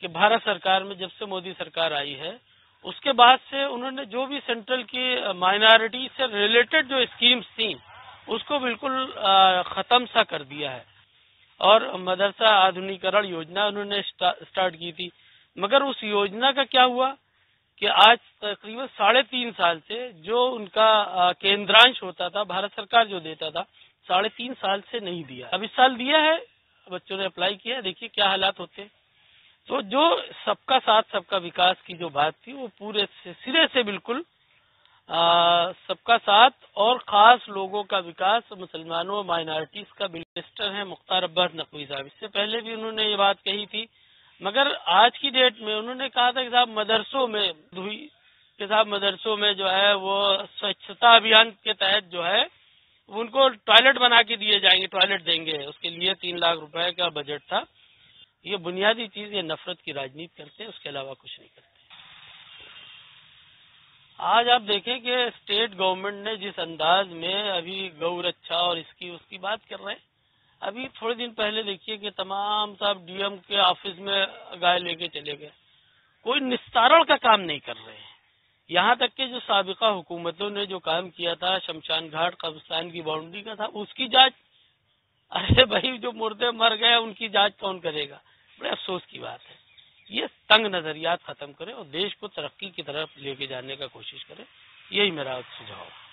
کہ بھارت سرکار میں جب سے مودی سرکار آئی ہے اس کے بعد سے انہوں نے جو بھی سینٹرل کی مائنارٹی سے ریلیٹڈ جو اسکیمز تھیں اس کو بالکل ختم سا کر دیا ہے، اور مدرسہ آدھنیکرن یوجنا انہوں نے اسٹارٹ کی تھی، مگر اس یوجنا کا کیا ہوا کہ آج تقریباً 3.5 سال سے جو ان کا کیندرانش ہوتا تھا بھارت سرکار جو دیتا تھا 3.5 سال سے نہیں دیا، اب اس سال دیا ہے، بچوں نے اپلائی کیا، دیکھیے کیا حالات ہوتے ہیں۔ تو جو سب کا ساتھ سب کا وکاس کی جو بات تھی وہ پورے سرے سے بالکل سب کا ساتھ اور خاص لوگوں کا وکاس، مسلمانوں مائنارٹیز کا منسٹر ہیں مختار عباس نقوی صاحب، اس سے پہلے بھی انہوں نے یہ بات کہی تھی، مگر آج کی ڈیٹ میں انہوں نے کہا تھا کہ صاحب مدرسوں میں جو ہے وہ سوچھتا ابھیان کے تحت جو ہے ان کو ٹوائلٹ بنا کے دیے جائیں گے، ٹوائلٹ دیں گے، اس کے لیے 3 لاکھ روپے کا بجٹ تھا۔ یہ بنیادی چیز یہ نفرت کی راجنیتی کرتے ہیں، اس کے علاوہ کچھ نہیں کرتے۔ آج آپ دیکھیں کہ اسٹیٹ گورنمنٹ نے جس انداز میں ابھی گو رکشا اور اس کی بات کر رہے ہیں، ابھی تھوڑے دن پہلے دیکھیے کہ تمام صاحب ڈی ایم کے آفس میں گائے لے کے چلے گئے، کوئی نستارن کا کام نہیں کر رہے ہیں۔ یہاں تک کہ جو سابقہ حکومتوں نے جو کام کیا تھا شمشان گھاٹ قبرستان کی باؤنڈری کا تھا، اس کی جانچ، ارے بھائی جو مردے مر گئے ان کی جانچ کون کرے گا؟ بڑے افسوس کی بات ہے۔ یہ تنگ نظریات ختم کریں اور دیش کو ترقی کی طرف لے کے جانے کا کوشش کریں، یہی میرا سجھاؤ ہے۔